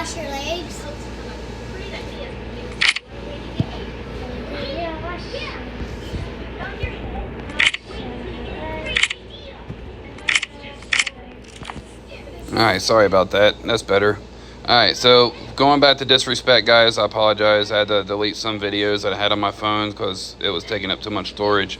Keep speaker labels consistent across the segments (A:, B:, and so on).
A: wash your legs? Yeah, wash.
B: Alright, sorry about that. That's better. Alright, so going back to disrespect, guys, I apologize. I had to delete some videos that I had on my phone because it was taking up too much storage.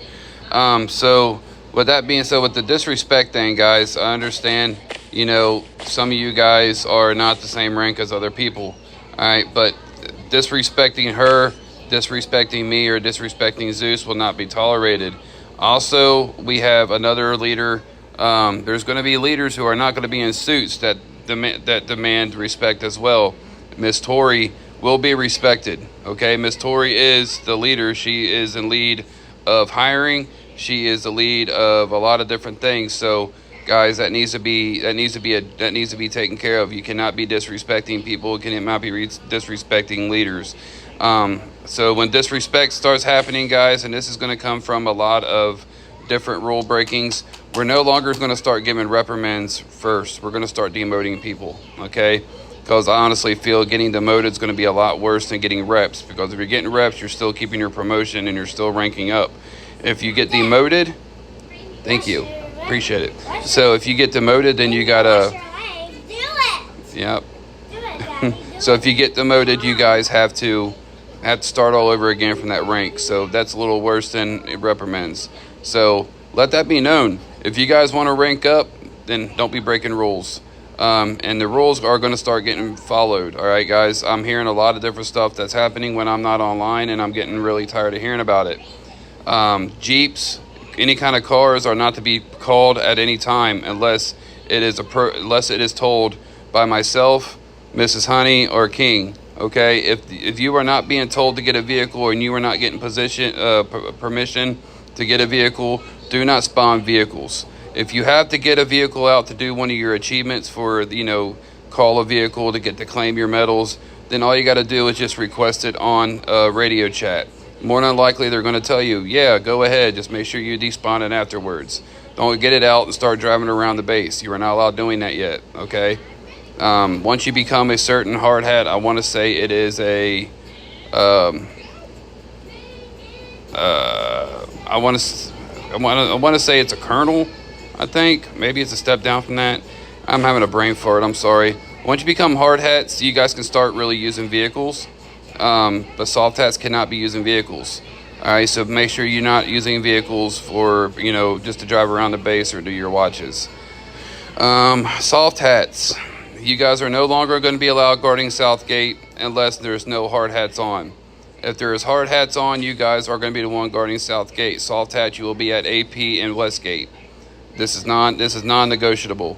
B: So with that being said, with the disrespect thing, guys, I understand, you know, some of you guys are not the same rank as other people. Alright, but disrespecting her, disrespecting me, or disrespecting Zeus will not be tolerated. Also, we have another leader. There's going to be leaders who are not going to be in suits that demand respect as well. Miss Tori will be respected. Okay, Miss Tori is the leader. She is in lead of hiring. She is the lead of a lot of different things. So, guys, that needs to be taken care of. You cannot be disrespecting people. You cannot be disrespecting leaders. So when disrespect starts happening, guys, and this is going to come from a lot of different rule breakings, we're no longer going to start giving reprimands first. We're going to start demoting people, okay? Because I honestly feel getting demoted is going to be a lot worse than getting reps. Because if you're getting reps, you're still keeping your promotion and you're still ranking up. If you get demoted, thank you, appreciate it. So if you get demoted, then you gotta, yep. So if you get demoted, you guys have to start all over again from that rank. So that's a little worse than reprimands. So let that be known. If you guys want to rank up, then don't be breaking rules. And the rules are going to start getting followed. All right, guys. I'm hearing a lot of different stuff that's happening when I'm not online, and I'm getting really tired of hearing about it. Jeeps, any kind of cars are not to be called at any time unless it is told by myself, Mrs. Honey, or King. Okay, if you are not being told to get a vehicle and you are not getting permission to get a vehicle, do not spawn vehicles. If you have to get a vehicle out to do one of your achievements for, you know, call a vehicle to claim your medals, then all you got to do is just request it on radio chat. More than likely, they're going to tell you, yeah, go ahead. Just make sure you despawn it afterwards. Don't get it out and start driving around the base. You are not allowed doing that yet, okay? Once you become a certain hard hat, I want to say it is a... I want to say it's a colonel, I think. Maybe it's a step down from that. I'm having a brain fart, I'm sorry. Once you become hard hats, you guys can start really using vehicles. But soft hats cannot be using vehicles. Alright, so make sure you're not using vehicles for, you know, just to drive around the base or do your watches. Soft hats. You guys are no longer going to be allowed guarding Southgate unless there's no hard hats on. If there is hard hats on, you guys are going to be the one guarding Southgate. Soft hats, you will be at AP and Westgate. This is non-negotiable.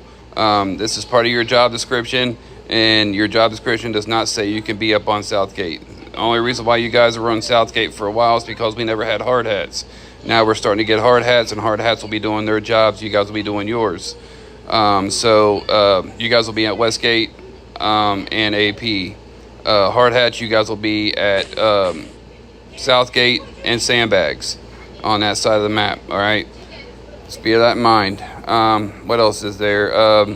B: This is part of your job description, and your job description does not say you can be up on Southgate. The only reason why you guys are on Southgate for a while is because we never had hard hats. Now we're starting to get hard hats, and hard hats will be doing their jobs. You guys will be doing yours. So you guys will be at Westgate and AP. Hard hats, you guys will be at Southgate and Sandbags on that side of the map. All right, just bear that in mind. What else is there?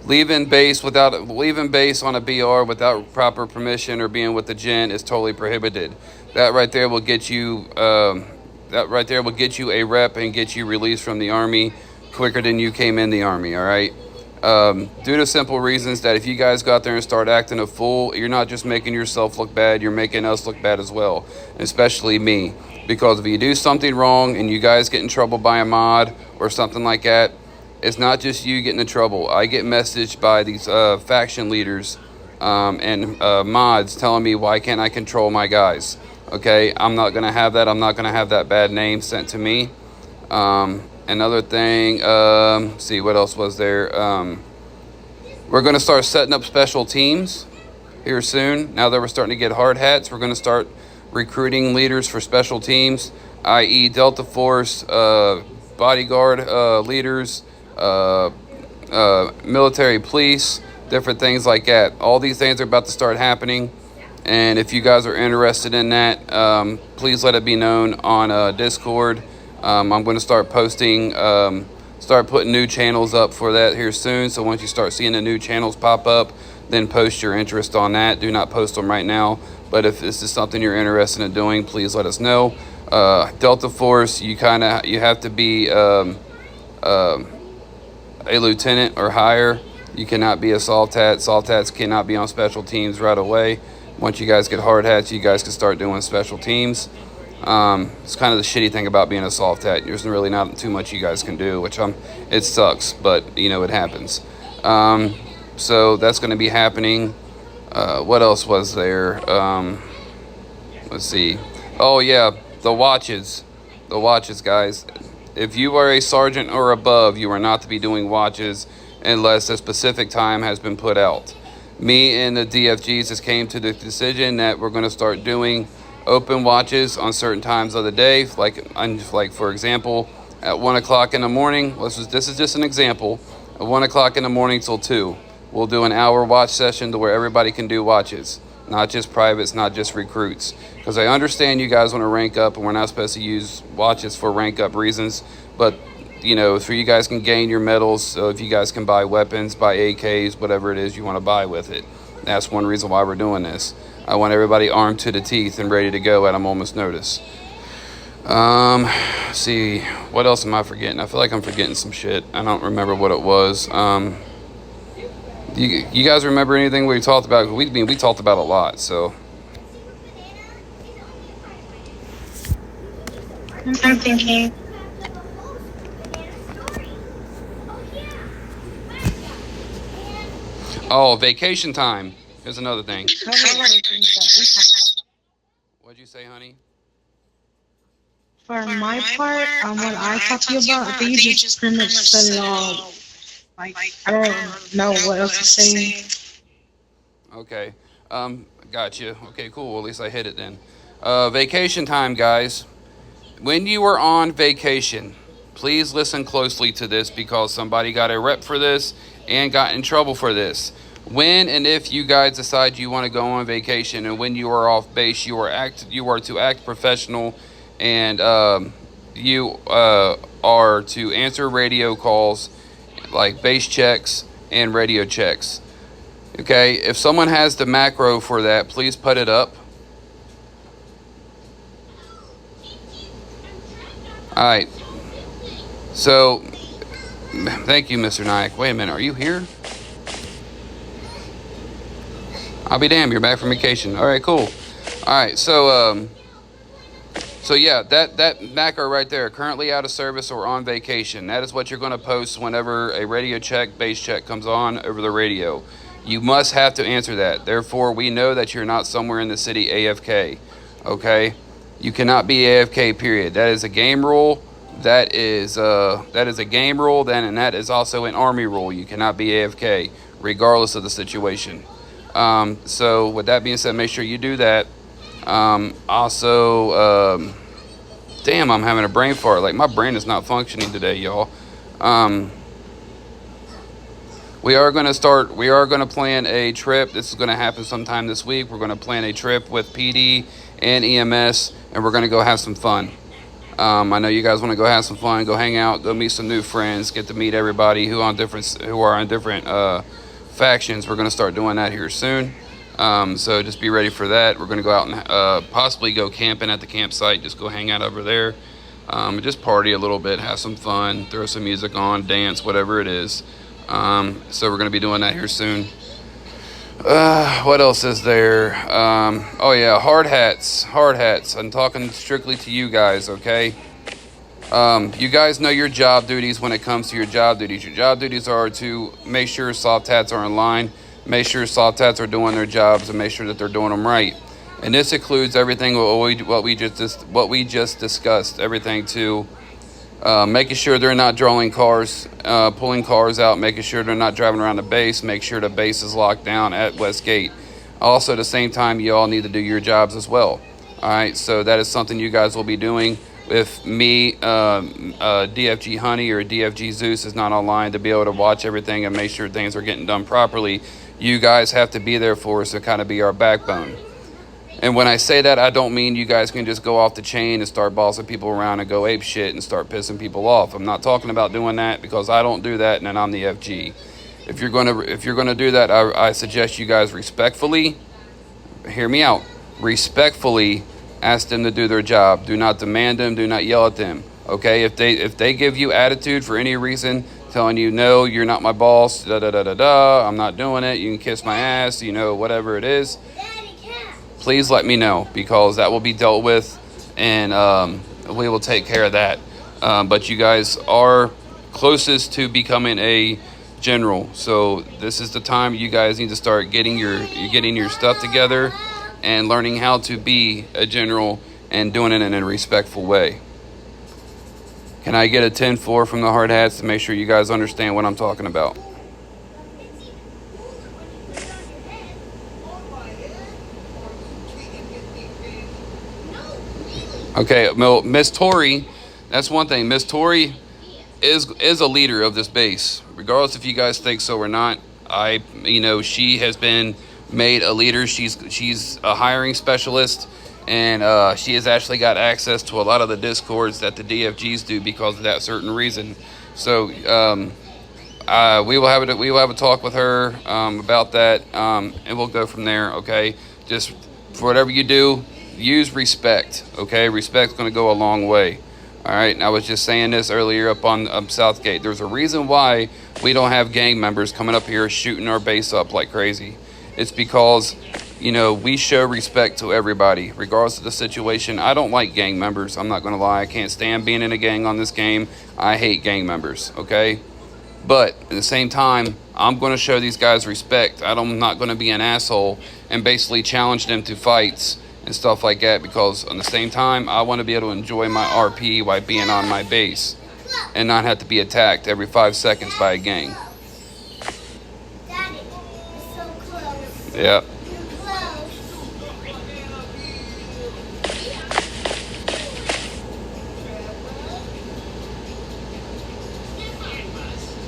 B: Leaving base on a BR without proper permission or being with the gen is totally prohibited. That right there will get you. That right there will get you a rep and get you released from the army quicker than you came in the army. All right. Due to simple reasons that if you guys go out there and start acting a fool, you're not just making yourself look bad, you're making us look bad as well, especially me. Because if you do something wrong and you guys get in trouble by a mod or something like that, it's not just you getting in trouble. I get messaged by these faction leaders and mods telling me, why can't I control my guys? Okay, I'm not going to have that. I'm not going to have that bad name sent to me. Another thing, see, what else was there? We're going to start setting up special teams here soon. Now that we're starting to get hard hats, we're going to start recruiting leaders for special teams, i.e. Delta Force, bodyguard leaders, military police, different things like that. All these things are about to start happening. And if you guys are interested in that, please let it be known on Discord. I'm going to start posting, start putting new channels up for that here soon. So once you start seeing the new channels pop up, then post your interest on that. Do not post them right now, but if this is something you're interested in doing, please let us know. Delta Force, you have to be a lieutenant or higher. You cannot be a soft hat. Soft hats cannot be on special teams right away. Once you guys get hard hats, you guys can start doing special teams. It's kind of the shitty thing about being a soft hat. There's really not too much you guys can do, which it sucks, but you know, it happens. So that's going to be happening. What else was there? Let's see. Oh yeah, the watches. The watches, guys. If you are a sergeant or above, you are not to be doing watches unless a specific time has been put out. Me and the DFGs just came to the decision that we're going to start doing open watches on certain times of the day. Like for example, at 1 o'clock in the morning, this is just an example, at 1 o'clock in the morning till 2, we'll do an hour watch session to where everybody can do watches, not just privates, not just recruits. Because I understand you guys want to rank up, and we're not supposed to use watches for rank up reasons, but you know, so you guys can gain your medals, so if you guys can buy weapons, buy AKs, whatever it is you want to buy with it. That's one reason why we're doing this. I want everybody armed to the teeth and ready to go at a moment's notice. See, what else am I forgetting? I feel like I'm forgetting some shit. I don't remember what it was. You guys remember anything we talked about? We talked about a lot, so.
A: I'm thinking.
B: Oh, vacation time. Here's another thing. What'd you say, honey?
A: For my part, what I talk to you about, I think you just pretty much set it all. Like, I don't know what else to say.
B: Okay. Got you. Okay, cool. Well, at least I hit it then. Vacation time, guys. When you are on vacation, please listen closely to this because somebody got a rep for this and got in trouble for this. When and if you guys decide you want to go on vacation and when you are off base, you are to act professional, and you are to answer radio calls like base checks and radio checks. Okay, if someone has the macro for that, please put it up. All right. So, thank you, Mr. Nayak. Wait a minute, are you here? I'll be damned, you're back from vacation. All right, cool. All right, so yeah, that macro right there, currently out of service or on vacation. That is what you're going to post whenever a radio check, base check comes on over the radio. You must have to answer that. Therefore, we know that you're not somewhere in the city AFK. Okay? You cannot be AFK, period. That is a game rule. That is a game rule, then, and that is also an Army rule. You cannot be AFK, regardless of the situation. So, with that being said, make sure you do that. Also, damn, I'm having a brain fart. Like, my brain is not functioning today, y'all. We are going to plan a trip. This is going to happen sometime this week. We're going to plan a trip with PD and EMS, and we're going to go have some fun. I know you guys want to go have some fun, go hang out, go meet some new friends, get to meet everybody who are on different factions. We're going to start doing that here soon. So just be ready for that. We're going to go out and possibly go camping at the campsite. Just go hang out over there. Just party a little bit, have some fun, throw some music on, dance, whatever it is. So we're going to be doing that here soon. What else is there? Oh yeah, hard hats. I'm talking strictly to you guys, okay? You guys know your job duties when it comes to your job duties. Your job duties are to make sure soft hats are in line, make sure soft hats are doing their jobs, and make sure that they're doing them right. And this includes everything what we just discussed. Everything to making sure they're not drawing cars, pulling cars out, making sure they're not driving around the base, make sure the base is locked down at West Gate. Also, at the same time, you all need to do your jobs as well. All right, so that is something you guys will be doing. If me, DFG Honey or DFG Zeus is not online to be able to watch everything and make sure things are getting done properly, you guys have to be there for us to kind of be our backbone. And when I say that, I don't mean you guys can just go off the chain and start bossing people around and go ape shit and start pissing people off. I'm not talking about doing that because I don't do that and I'm the FG. If you're gonna do that, I suggest you guys respectfully, hear me out, respectfully ask them to do their job. Do not demand them. Do not yell at them. Okay, if they give you attitude for any reason, telling you no, you're not my boss, da da da da da, I'm not doing it, you can kiss my ass, whatever it is, please let me know, because that will be dealt with, and we will take care of that. But you guys are closest to becoming a general, so this is the time you guys need to start getting your stuff together and learning how to be a general and doing it in a respectful way. Can I get a 10-4 from the hard hats to make sure you guys understand what I'm talking about? Okay, Miss Tori, that's one thing. Miss Tori is a leader of this base, regardless if you guys think so or not. She has been made a leader. She's a hiring specialist, and she has actually got access to a lot of the discords that the DFGs do because of that certain reason. So we will have a talk with her about that, and we'll go from there. Okay, just for whatever you do, use respect. Okay, respect's going to go a long way. All right, and I was just saying this earlier up on Southgate. There's a reason why we don't have gang members coming up here shooting our base up like crazy. It's because, we show respect to everybody, regardless of the situation. I don't like gang members. I'm not going to lie. I can't stand being in a gang on this game. I hate gang members, okay? But at the same time, I'm going to show these guys respect. I'm not going to be an asshole and basically challenge them to fights and stuff like that, because at the same time, I want to be able to enjoy my RP while being on my base and not have to be attacked every 5 seconds by a gang.
C: Daddy, it's so close.
B: Yep.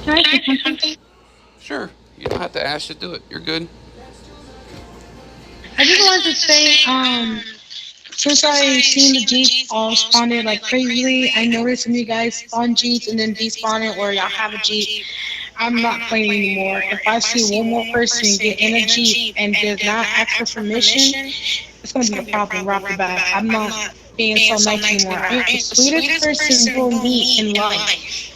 A: Can I say something?
B: Sure. You don't have to ask to do it. You're good.
A: I just wanted to say, since I seen the Jeeps all spawned like crazily, I noticed some of you guys spawn Jeeps and then despawn it, or y'all have a Jeep. I'm not playing anymore. If I see one more person get in a Jeep and does not ask for permission, it's going to be a problem right off the bat. I'm not being so nice anymore. I'm the sweetest person you'll meet in life.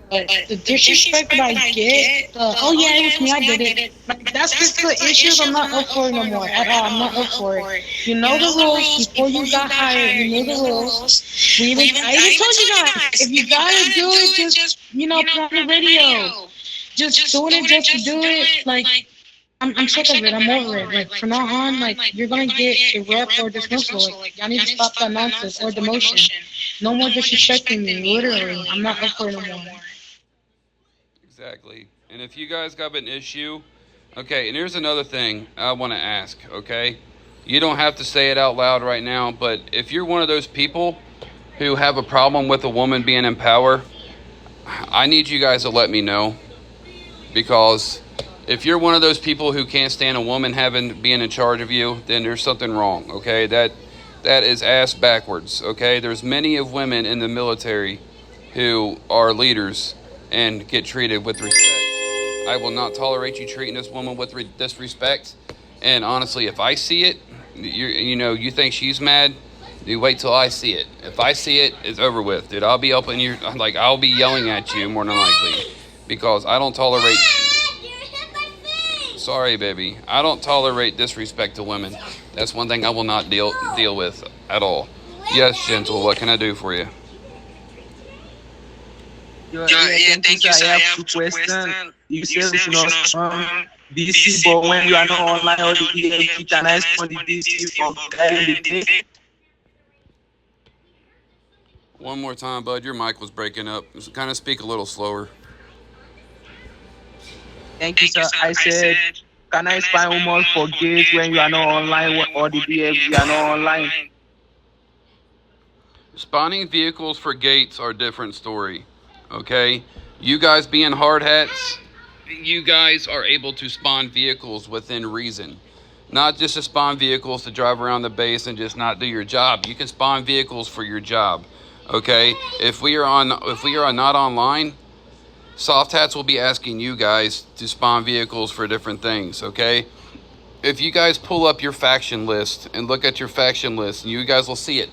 A: But the disrespect that I get, oh yeah, it was me, I did it. Like, that's just the issues I'm not up for no more at all. I'm not up for it. You know the rules before you got hired. You know the rules. I even told you guys, if you gotta do it, just put on the radio. Just doing it just to do it. Like, I'm sick of it. I'm over it. Like, from now on, like, you're gonna get a rep or dismissal. Like, y'all need to stop that nonsense or demotion. No more disrespecting me. Literally, I'm not up for it no more.
B: Exactly. And if you guys got an issue, okay, and here's another thing I want to ask, okay? You don't have to say it out loud right now, but if you're one of those people who have a problem with a woman being in power, I need you guys to let me know. Because if you're one of those people who can't stand a woman being in charge of you, then there's something wrong, okay? That is ass backwards, okay? There's many of women in the military who are leaders and get treated with respect. I will not tolerate you treating this woman with disrespect. And honestly, if I see it, you think she's mad, you wait till I see it. If I see it, it's over with, dude. I'll be up in your, I'll be yelling at you more than likely, because I don't tolerate. Sorry, baby. I don't tolerate disrespect to women. That's one thing I will not deal with at all. Yes, Gentle. What can I do for you?
D: Thank you, sir. I have two questions. You said you know DC, but when you are not online or the DFG, can I respond to DC from the
B: One more time, bud. Your mic was breaking up. Just kind of speak a little slower.
D: Thank you, sir. I said, can I spy more for gates when you are not online or the DFG are not online?
B: Spawning vehicles for gates are a different story. Okay, you guys being hard hats, you guys are able to spawn vehicles within reason. Not just to spawn vehicles to drive around the base and just not do your job. You can spawn vehicles for your job. Okay, if we are not online, Soft Hats will be asking you guys to spawn vehicles for different things, okay? If you guys pull up your faction list and look at your faction list, and you guys will see it.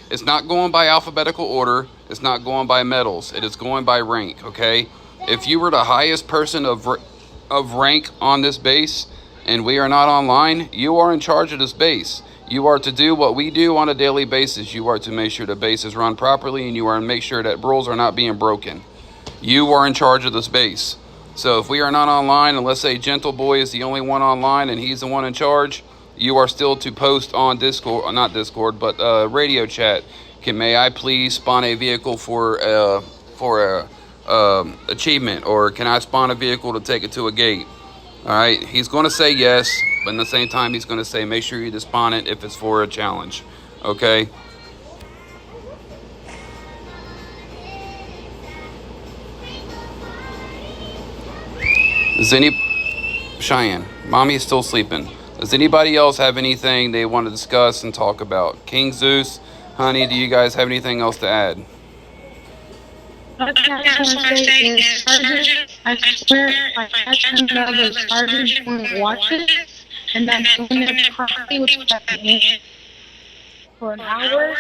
B: It's not going by alphabetical order. It's not going by medals. It is going by rank, okay? If you were the highest person of rank on this base and we are not online, you are in charge of this base. You are to do what we do on a daily basis. You are to make sure the base is run properly, and you are to make sure that rules are not being broken. You are in charge of this base. So if we are not online, and let's say Gentle Boy is the only one online and he's the one in charge, you are still to post on Discord, not Discord, but radio chat. May I please spawn a vehicle for a achievement, or can I spawn a vehicle to take it to a gate? All right, he's going to say yes, but at the same time he's going to say make sure you just spawn it if it's for a challenge. Okay. Cheyenne, mommy is still sleeping. Does anybody else have anything they want to discuss and talk about? King Zeus, honey, do you guys have anything else to add?
A: I swear, I had another sergeant doing watches, and then doing it properly, which was at the end for an hour.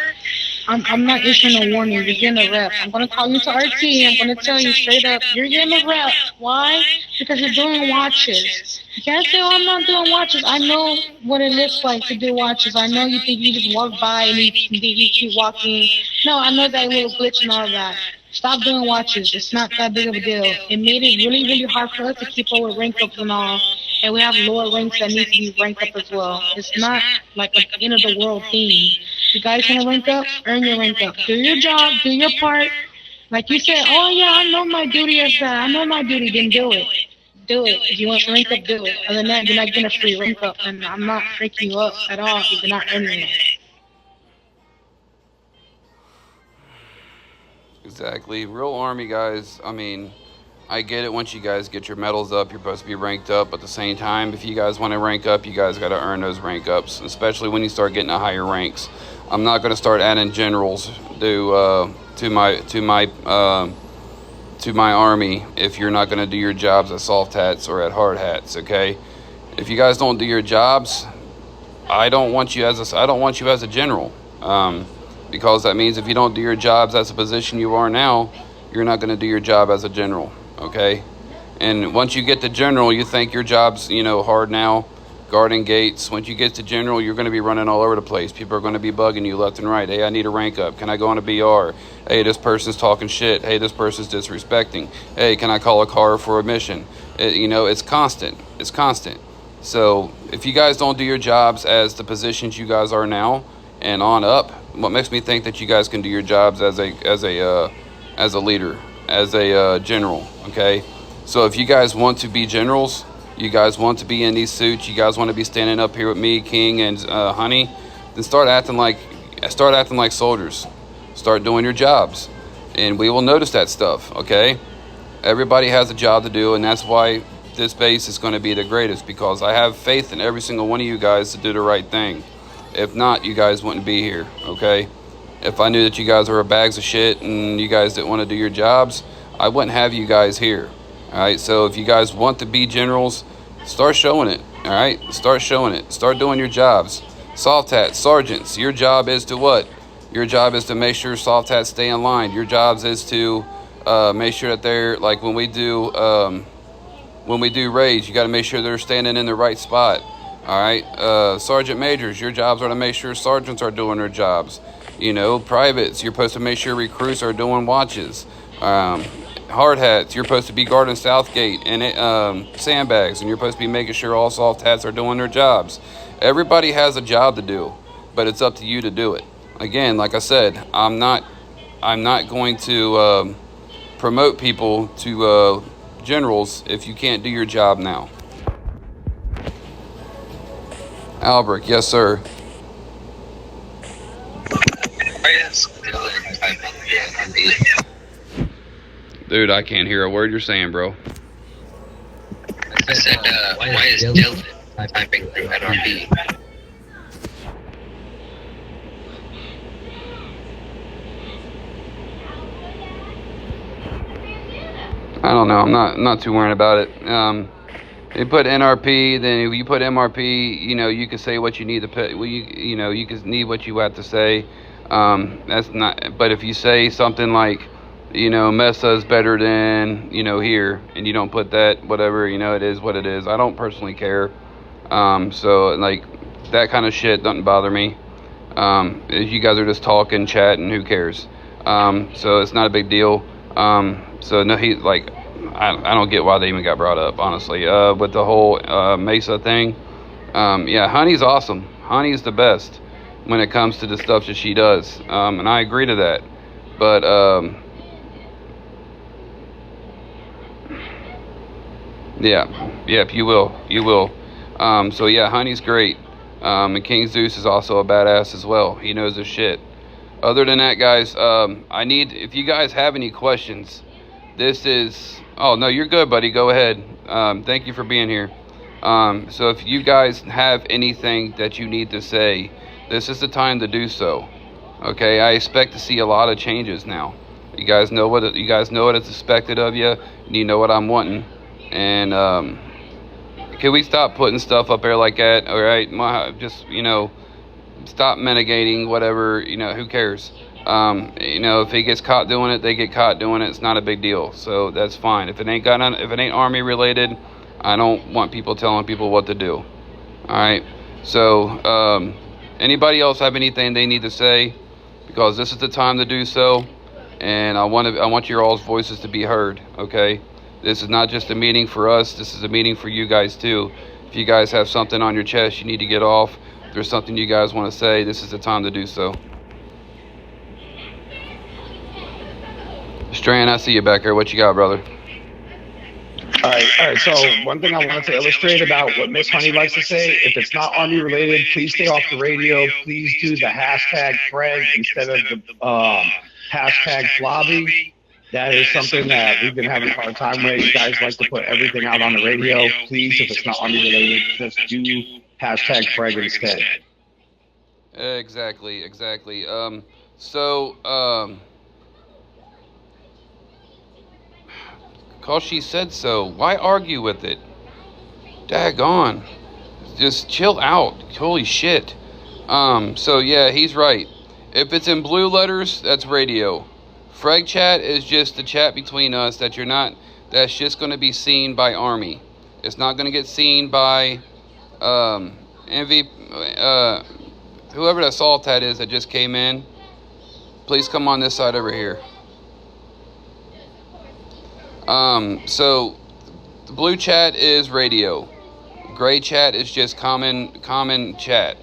A: I'm not issuing a warning. You're getting a rep. I'm gonna call you to RT. I'm gonna tell you straight up, you're getting a rep. Why? Because you're doing watches. You can't say, oh, I'm not doing watches. I know what it looks like to do watches. I know you think you just walk by and you keep walking. No, I know that little glitch and all that. Stop doing watches. It's not that big of a deal. It made it really, really hard for us to keep up with rank ups and all. And we have lower ranks that need to be ranked up as well. It's not like an end of the world thing. You guys want to rank up? Earn your rank up. Do your job. Do your part. Like you said, oh yeah, I know my duty as that. I know my duty. Then do it. Do it. If you want to rank up, do it. Other than that, you're not getting a free rank up. And I'm not ranking you up at all if you're not earning it.
B: Exactly. Real Army guys, I mean, I get it. Once you guys get your medals up, you're supposed to be ranked up. But at the same time, if you guys want to rank up, you guys got to earn those rank ups, especially when you start getting to higher ranks. I'm not going to start adding generals to my army if you're not going to do your jobs at soft hats or at hard hats. Okay, if you guys don't do your jobs, I don't want you as a general, because that means if you don't do your jobs as a position you are now, you're not going to do your job as a general. Okay, and once you get to general, you think your job's hard now, guarding gates. Once you get to general, you're going to be running all over the place. People are going to be bugging you left and right. Hey, I need a rank up. Can I go on a BR? Hey, this person's talking shit. Hey, this person's disrespecting. Hey, can I call a car for a mission? It's constant. It's constant. So if you guys don't do your jobs as the positions you guys are now and on up, what makes me think that you guys can do your jobs as a leader, as a general? Okay, so if you guys want to be generals, you guys want to be in these suits, you guys want to be standing up here with me, King, and Honey, then start acting like soldiers. Start doing your jobs, and we will notice that stuff. Okay, everybody has a job to do, and that's why this base is going to be the greatest, because I have faith in every single one of you guys to do the right thing. If not, you guys wouldn't be here. Okay, if I knew that you guys were bags of shit and you guys didn't want to do your jobs, I wouldn't have you guys here. All right, so if you guys want to be generals, start showing it. All right, start showing it. Start doing your jobs. Soft hats, sergeants, your job is to what? Your job is to make sure soft hats stay in line. Your job is to make sure that they're, like when we do raids, you got to make sure they're standing in the right spot. All right, sergeant majors, your jobs are to make sure sergeants are doing their jobs. Privates, you're supposed to make sure recruits are doing watches. Hard hats, you're supposed to be guarding Southgate and sandbags, and you're supposed to be making sure all soft hats are doing their jobs. Everybody has a job to do, but it's up to you to do it. Again, like I said, I'm not going to promote people to generals if you can't do your job now. Albrecht, yes sir. Dude, I can't hear a word you're saying, bro.
E: I said, why is Dylan typing through NRP?
B: I don't know. I'm not too worried about it. You put NRP, then if you put MRP, you know, you can say what you need to put. Well, you know, you can need what you have to say. That's not. But if you say something like, you know, Mesa is better than, you know, here, and you don't put that, whatever, you know, it is what it is. I don't personally care. So like that kind of shit doesn't bother me. You guys are just talking, chatting, who cares? So it's not a big deal. So no, he like. I don't get why they even got brought up, honestly. With the whole Mesa thing, yeah, Honey's awesome. Honey's the best when it comes to the stuff that she does, and I agree to that. But yeah, you will. So yeah, Honey's great, and King Zeus is also a badass as well. He knows his shit. Other than that, guys, if you guys have any questions, this is. Oh, no, you're good, buddy. Go ahead. Thank you for being here. So if you guys have anything that you need to say, this is the time to do so. Okay, I expect to see a lot of changes now. You guys know what is expected of you, and you know what I'm wanting. And can we stop putting stuff up there like that? All right, just, you know, stop mitigating whatever, you know, who cares? You know, if he gets caught doing it, they get caught doing it. It's not a big deal, so that's fine. If it ain't army related, I don't want people telling people what to do. All right. So, anybody else have anything they need to say? Because this is the time to do so, and I want your all's voices to be heard. Okay. This is not just a meeting for us. This is a meeting for you guys too. If you guys have something on your chest you need to get off, if there's something you guys want to say, this is the time to do so. Strand, I see you back there. What you got, brother?
F: All right. So one thing I wanted to illustrate about what Miss Honey likes to say, if it's not Army related, please stay off the radio. Please do the hashtag Fred instead of the hashtag Flobby. That is something that we've been having a hard time with. You guys like to put everything out on the radio. Please, if it's not Army related, just do hashtag Fred instead.
B: Exactly. Cause she said so. Why argue with it? Daggone. Just chill out. Holy shit. So yeah, he's right. If it's in blue letters, that's radio. Frag chat is just the chat between us that's just gonna be seen by Army. It's not gonna get seen by whoever that Saltat is that just came in. Please come on this side over here. So the blue chat is radio. Gray chat is just common chat.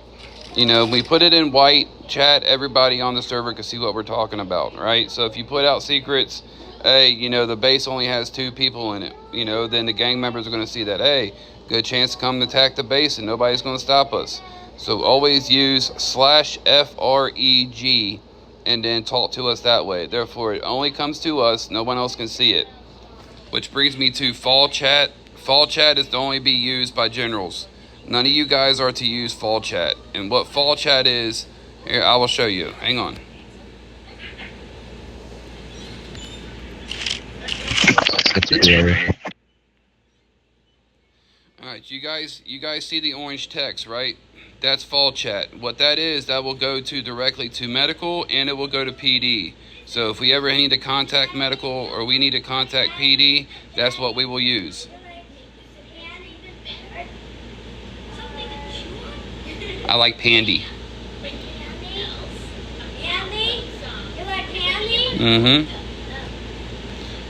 B: You know, we put it in white chat, everybody on the server can see what we're talking about, right? So if you put out secrets, hey, you know, the base only has 2 people in it, you know, then the gang members are going to see that, hey, good chance to come attack the base and nobody's going to stop us. So always use /FREG and then talk to us that way. Therefore, it only comes to us, no one else can see it. Which brings me to fall chat. Fall chat is to only be used by generals. None of you guys are to use fall chat. And what fall chat is, here, I will show you. Hang on. Alright, you guys see the orange text, right? That's fall chat. What that is, that will go directly to medical, and it will go to PD. So if we ever need to contact medical or we need to contact PD, that's what we will use. I like Pandy.
C: Candy? You like candy?
B: Mm-hmm.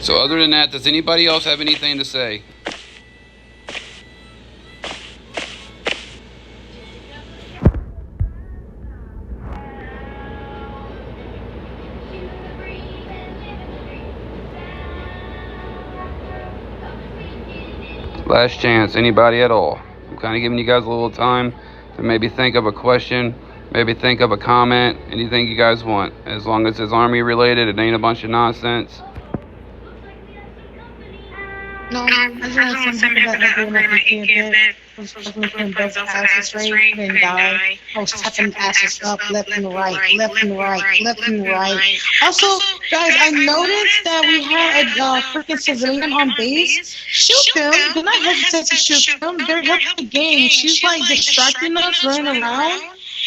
B: So other than that, does anybody else have anything to say? Last chance, anybody at all? I'm kind of giving you guys a little time to maybe think of a question, maybe think of a comment, anything you guys want. As long as it's Army related, it ain't a bunch of nonsense.
A: No, I just want something about like doing like a kid bit. was fucking putting both asses right, then die. I was tapping asses up, left and right, left and right, left and right. Also, guys, I noticed that we had a freaking civilian on base. Shoot them. Do not hesitate to shoot them. They're helping the game. She's like distracting us, running around.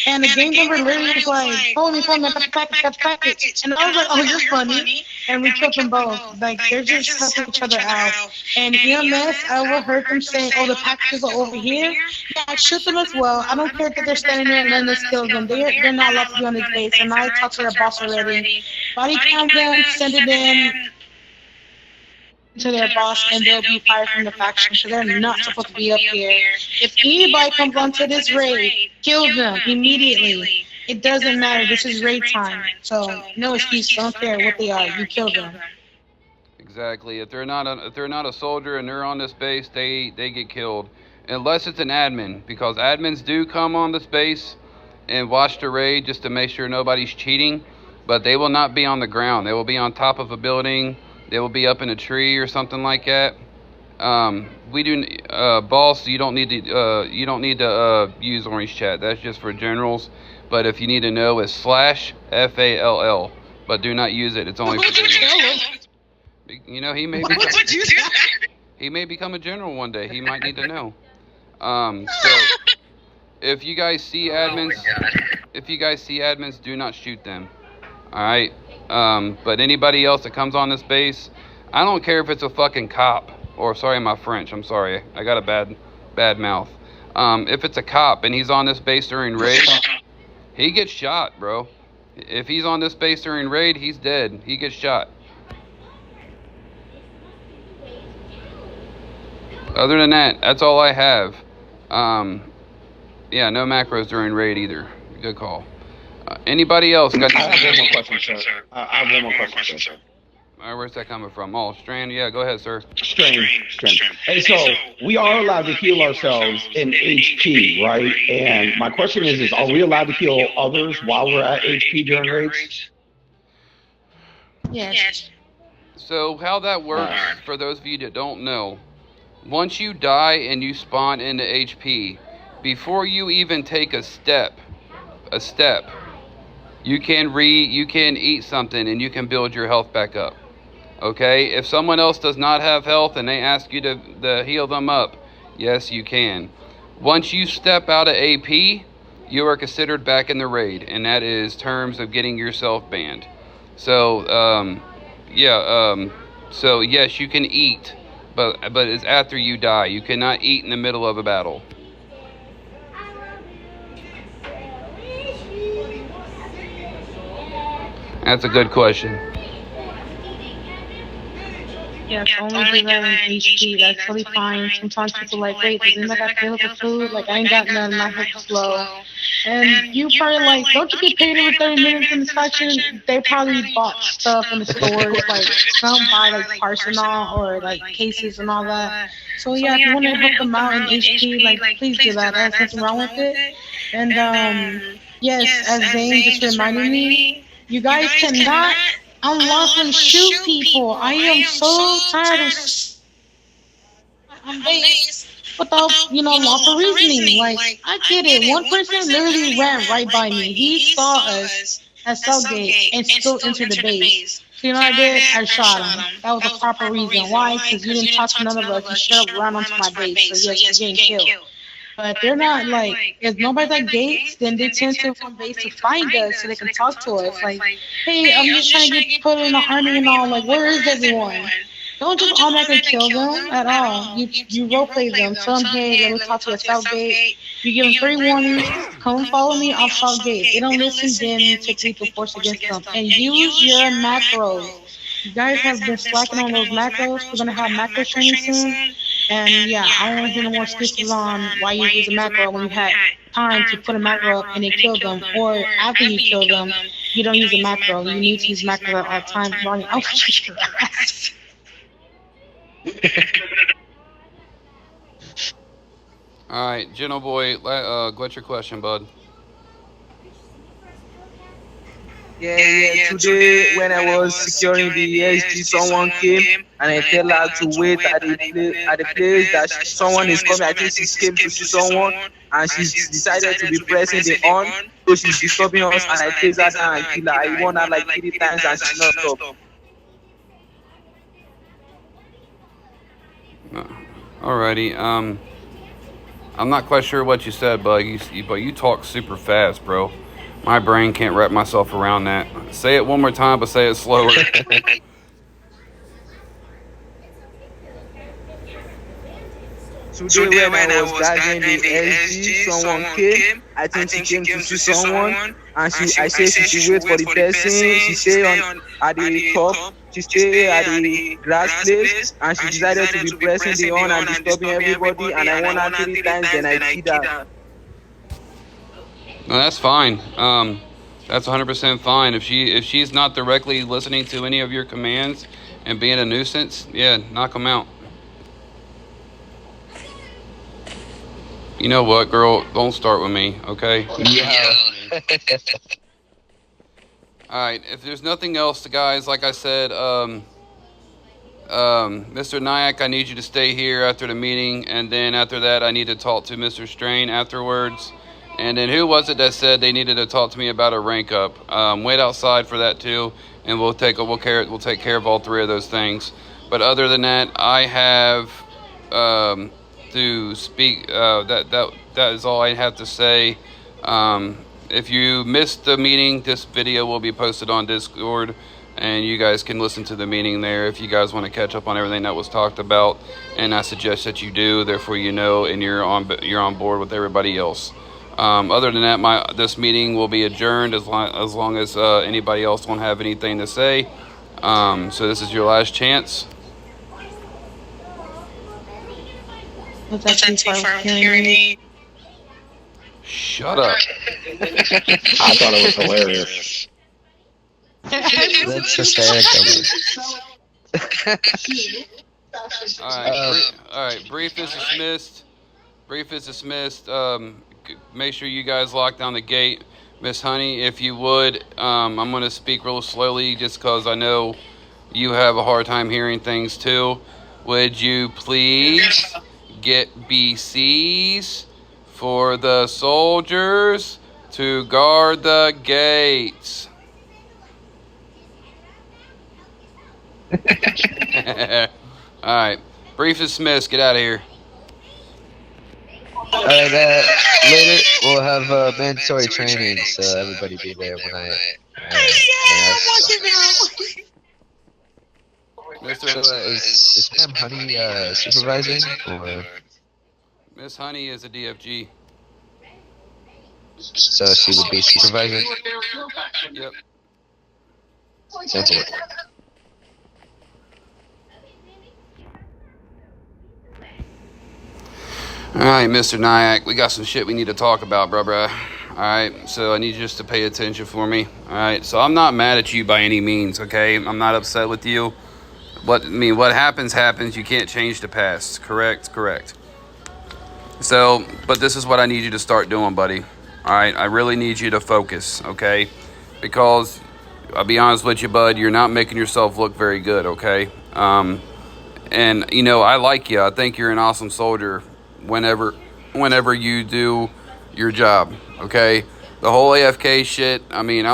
A: And the game member literally was like, follow me, got the package. And I was like, oh, you're funny. And we killed them both. Like, they're just helping each other out. And EMS, I overheard them saying, oh, the packages are over here. Yeah, I shoot them as well. I don't care that they're standing there and letting us kill them. They're not allowed to be on this base. And I talked to their boss already. Body count them, send it in to their boss, and they'll be fired from the faction. So they're not supposed to be up here. If anybody comes onto this raid, kill them immediately. It doesn't matter. This is raid time. So no excuse. Don't care what they are. You kill them.
B: Exactly. If they're not a soldier and they're on this base, they get killed, unless it's an admin, because admins do come on this base and watch the raid just to make sure nobody's cheating, but they will not be on the ground. They will be on top of a building. They will be up in a tree or something like that. We do, boss. You don't need to use orange chat. That's just for generals. But if you need to know, it's /FALL. But do not use it. It's only for generals. You know, he may become a general one day. He might need to know. So if you guys see admins, do not shoot them. All right. But anybody else that comes on this base, I don't care if it's a fucking cop, or sorry my French, I'm sorry, I got a bad mouth. If it's a cop and he's on this base during raid, he gets shot, bro. If he's on this base during raid, he's dead. He gets shot. Other than that, that's all I have. Yeah, no macros during raid either. Good call. Anybody else got
F: I have one more question, sir. I have one more question, sir.
B: Where's that coming from? Oh, Strand. Yeah, go ahead, sir.
F: Strand. Hey, so we are allowed to heal ourselves in HP, right? And my question is are we allowed to heal others while we're at HP during raids?
A: Yes.
B: So how that works, for those of you that don't know, once you die and you spawn into HP, before you even take a step, you can eat something and you can build your health back up. Okay? If someone else does not have health and they ask you to heal them up, yes, you can. Once you step out of AP, you are considered back in the raid, and that is terms of getting yourself banned. So, so yes, you can eat, but it's after you die. You cannot eat in the middle of a battle. That's a good question.
A: Yes, only do that in HP. That's totally fine. Sometimes people like, wait, does anybody got to with food? Like, I ain't got none. My head's slow. And you probably like, don't you get paid every 30 minutes in this faction? They probably bought stuff in the stores, like some buy like parts and all, or like cases and all that. So yeah, if you want to help them out in HP, like please do that. There's nothing wrong with it. And yes, as Zane just reminded me, you guys cannot unlawfully shoot people. I am so tired of base without, lawful reasoning. Like, I get it. One person literally ran right by me. He saw us at Cellgate and still entered the base. So you know what I did? I shot him. That was a proper reason. Why? Because you didn't talk to none of us. You shut up around onto my base. So yes, you're getting killed. But they're not like, if nobody's at gates, then they tend to come base to find us so they can talk to us. Like, hey, I'm just trying to get put in the army and all. Like, where is everyone? Don't just automatically kill them at all. You roleplay them. Tell them, hey, let me talk to you at Southgate. You give them 3 warnings. Come follow me off Southgate. They don't listen, then you take lethal force against them. And use your macros. You guys have been slacking on those macros. We're going to have macro training soon. And yeah, I don't want to hear no more excuses on why you use a macro when you had time to put a macro up and then kill them. Or after you kill them, you don't use a macro. You need to use macro at time running. Oh, your ass.
B: Alright, Gentle Boy, what's your question, bud?
D: Yeah. Today, when I was securing the ESG, someone came and I tell her to wait at the place that someone is coming. I think she came to see someone and she decided to be pressing the on, so she's disturbing us. And I chase her down and kill her. I won her like 3 times and she not stop.
B: Alrighty. I'm not quite sure what you said, but you talk super fast, bro. My brain can't wrap myself around that. Say it one more time, but say it slower.
D: Today when I was gathering the SG, someone came. I think she came to see someone, and I said she should wait for the person. She stay at the top. She stay at the grass place, and she decided to be pressing the on and disturbing everybody. And I won her 3 times, then I killed her.
B: No, that's fine. That's 100% fine. If she's not directly listening to any of your commands and being a nuisance, yeah, knock them out. You know what, girl? Don't start with me, okay?
E: Yeah.
B: Alright, if there's nothing else, guys, like I said, Mr. Nyack, I need you to stay here after the meeting, and then after that, I need to talk to Mr. Strain afterwards. And then who was it that said they needed to talk to me about a rank up? Wait outside for that too, and we'll take care of all 3 of those things. But other than that, I have to speak. That is all I have to say. If you missed the meeting, this video will be posted on Discord, and you guys can listen to the meeting there if you guys want to catch up on everything that was talked about. And I suggest that you do. Therefore, you know, and you're on board with everybody else. Other than that, this meeting will be adjourned as long as anybody else don't have anything to say. So this is your last chance.
A: Was that too far of hearing me?
B: Shut up.
F: I thought it was hilarious.
E: That's hysterical.
B: Alright, brief is dismissed. Make sure you guys lock down the gate. Miss Honey, if you would, I'm going to speak real slowly just because I know you have a hard time hearing things too. Would you please get BCs for the soldiers to guard the gates? Alright, brief dismissed. Get out of here.
E: Alright, later we'll have mandatory training, so everybody be there when I is Ma'am Honey supervising, or?
B: Miss Honey is a DFG.
E: So she would be supervising?
B: Yep.
E: Sounds good.
B: Alright, Mr. Nyack, we got some shit we need to talk about, bruh. Alright, so I need you just to pay attention for me. Alright, so I'm not mad at you by any means, okay? I'm not upset with you. What happens, happens. You can't change the past. Correct? Correct. So, but this is what I need you to start doing, buddy. Alright, I really need you to focus, okay? Because, I'll be honest with you, bud, you're not making yourself look very good, okay? And, you know, I like you. I think you're an awesome soldier whenever you do your job, okay? The whole AFK shit, I mean,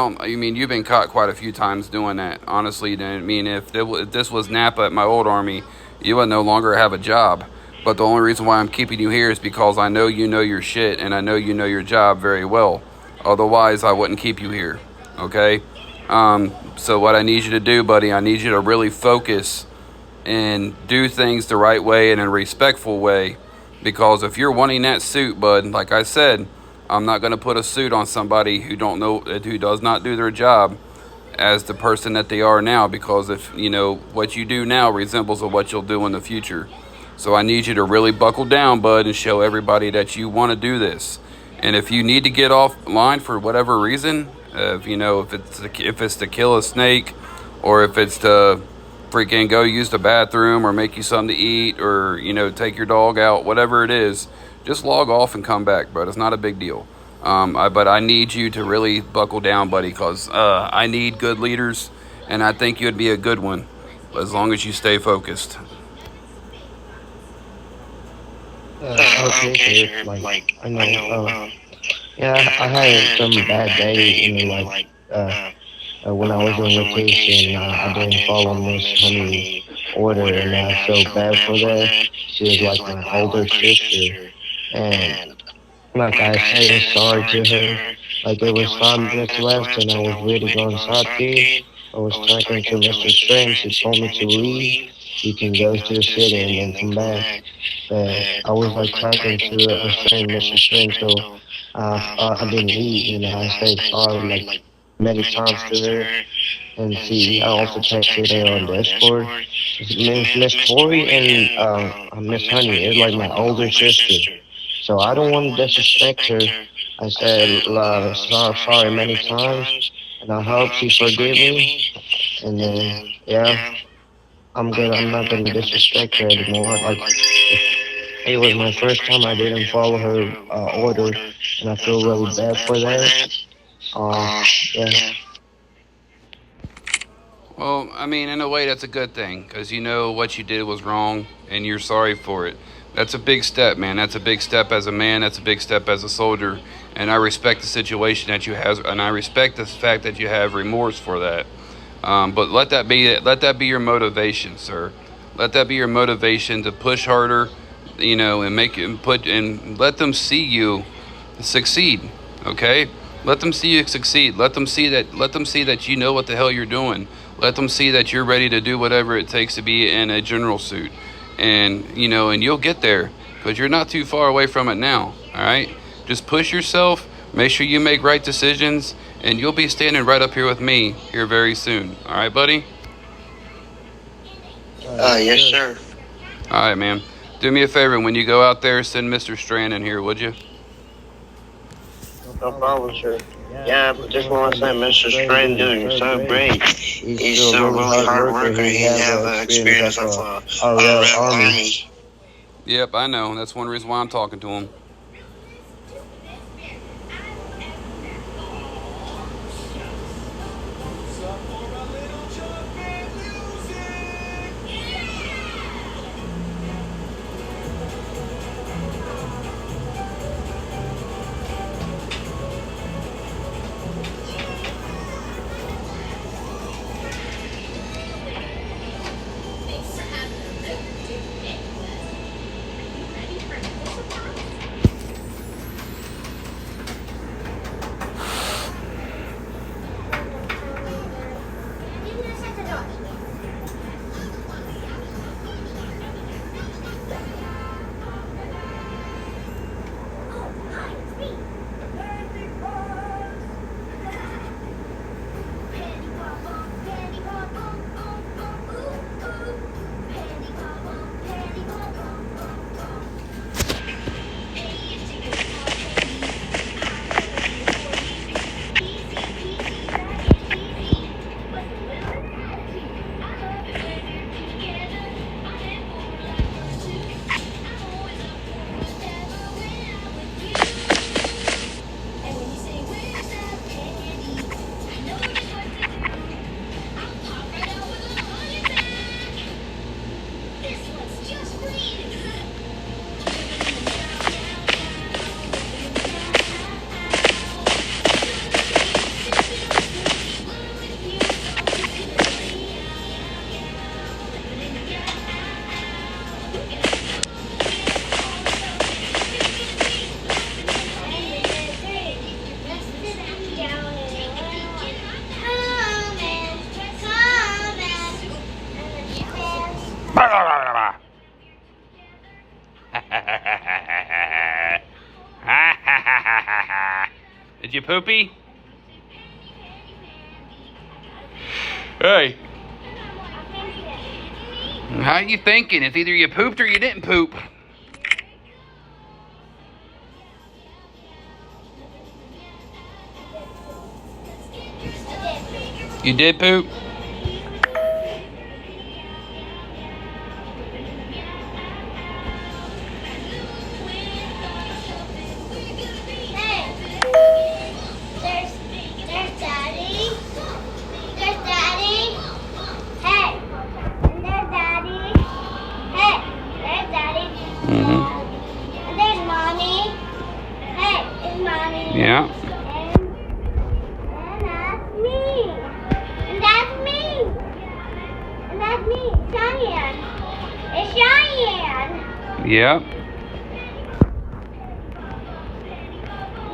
B: you've been caught quite a few times doing that. Honestly, I mean, if this was Napa at my old army, you would no longer have a job. But the only reason why I'm keeping you here is because I know you know your shit, and I know you know your job very well. Otherwise, I wouldn't keep you here, okay? So what I need you to do, buddy, I need you to really focus and do things the right way and in a respectful way. Because if you're wanting that suit, bud, like I said, I'm not going to put a suit on somebody who does not do their job as the person that they are now. Because if, you know, what you do now resembles of what you'll do in the future. So I need you to really buckle down, bud, and show everybody that you want to do this. And if you need to get offline for whatever reason, if it's to kill a snake, or if it's to freaking go use the bathroom, or make you something to eat, or, you know, take your dog out, whatever it is, just log off and come back, bro. It's not a big deal. But I need you to really buckle down, buddy, because I need good leaders, and I think you'd be a good one as long as you stay focused.
G: Okay, sir. I know. Yeah, I had some bad days, when I was on vacation, I didn't follow Miss Honey order, and I felt bad for that. She was like my older sister, and I said sorry to her. It was 5 minutes left, and I was ready to go inside there. I was talking to Mr. Strange, who told me to leave. You can go to the city and then come back. But I was talking to a strange Mr. Strange, so I didn't eat, and I said sorry many times to her. And see, I also texted her on Discord. Miss Tori and Miss Honey is like my older sister, so I don't want to disrespect her. I said sorry many times, and I hope she forgive me. And then yeah, I'm not gonna disrespect her anymore. It was my first time I didn't follow her order, and I feel really bad for that. Yeah.
B: Well, I mean, in a way, that's a good thing, because you know what you did was wrong, and you're sorry for it. That's a big step, man. That's a big step as a man. That's a big step as a soldier. And I respect the situation that you have, and I respect the fact that you have remorse for that. But let that be your motivation, sir. Let that be your motivation to push harder, and let them see you succeed. Okay? Let them see you succeed. Let them see that you know what the hell you're doing. Let them see that you're ready to do whatever it takes to be in a general suit. And you'll get there, because you're not too far away from it now. All right? Just push yourself. Make sure you make right decisions, and you'll be standing right up here with me here very soon. All right, buddy?
G: Yes, sir.
B: All right, man. Do me a favor. When you go out there, send Mr. Strand in here, would you?
G: No problem, sir. Yeah, but just want to say Mr. Strand doing so great. He's still a really hard worker. He have experience of a real army.
B: Yep, I know. That's one reason why I'm talking to him. Did you poopy? Hey. How you thinking? It's either you pooped or you didn't poop. You did poop? Yeah.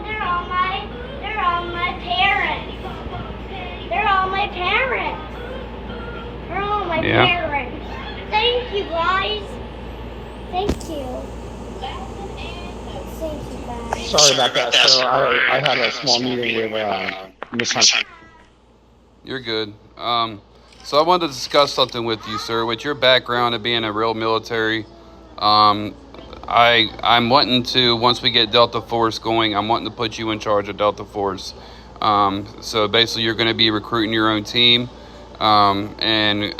C: They're all my parents. They're all my parents. They're all my
B: Yeah.
C: parents. Thank you, guys. Thank you. Thank you, guys.
F: Sorry about that, sir. I had a small meeting with Miss Hunt.
B: You're good. So I wanted to discuss something with you, sir. With your background of being a real military, I'm wanting to, once we get Delta Force going, I'm wanting to put you in charge of Delta Force. So basically, you're going to be recruiting your own team and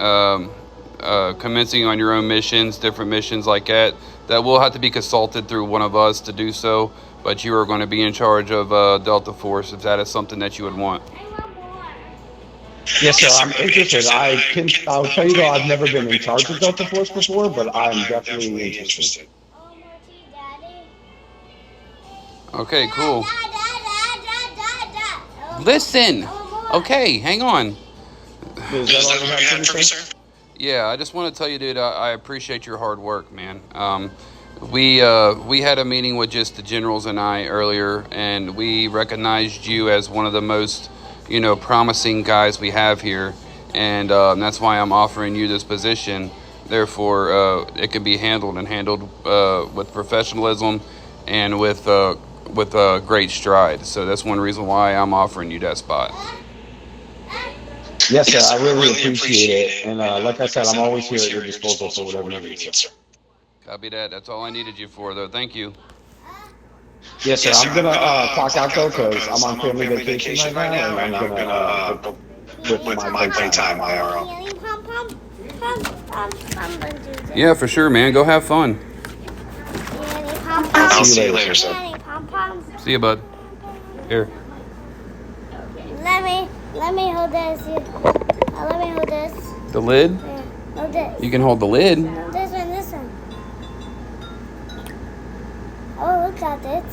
B: commencing on your own missions, different missions like that. That will have to be consulted through one of us to do so, but you are going to be in charge of Delta Force if that is something that you would want.
F: Yes, sir. I'm interested. I'll tell you though, I've never been in charge of Delta Force before, but I'm definitely interested.
B: Okay, cool. Listen. Okay, hang on.
F: Is that all you have for me, sir?
B: Yeah, I just want to tell you, dude, I appreciate your hard work, man. We had a meeting with just the generals and I earlier, and we recognized you as one of the most, promising guys we have here, and that's why I'm offering you this position. Therefore, it can be handled with professionalism and with great stride. So that's one reason why I'm offering you that spot.
F: Yes, sir. I really appreciate it. And like I said, I'm always here at your disposal for whatever you need, sir.
B: Copy that. That's all I needed you for, though. Thank you.
F: Yes, sir. I'm gonna clock out though because I'm on family vacation right now, and I'm gonna with my playtime IRL.
B: Yeah, for sure, man. Go have fun.
F: I'll see you later, sir.
B: See you, bud. Here.
C: Let me hold this. Let me hold this.
B: The lid?
C: Yeah, hold this.
B: You can hold the lid.
C: This one. Oh, look at it.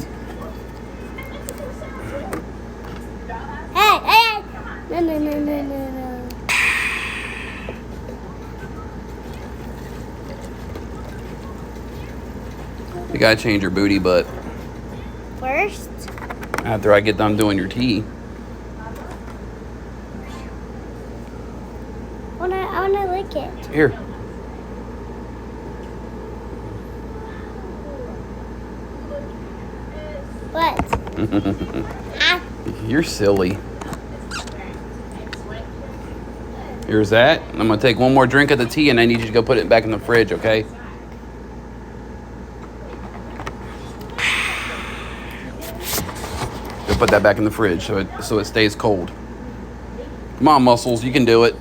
C: Hey! No.
B: You gotta change your booty butt
C: First?
B: after I get done doing your tea.
C: I wanna lick it.
B: Here.
C: What?
B: You're silly. Here's that. I'm gonna take one more drink of the tea and I need you to go put it back in the fridge, okay? Go put that back in the fridge so it stays cold. Come on, Muscles, you can do it.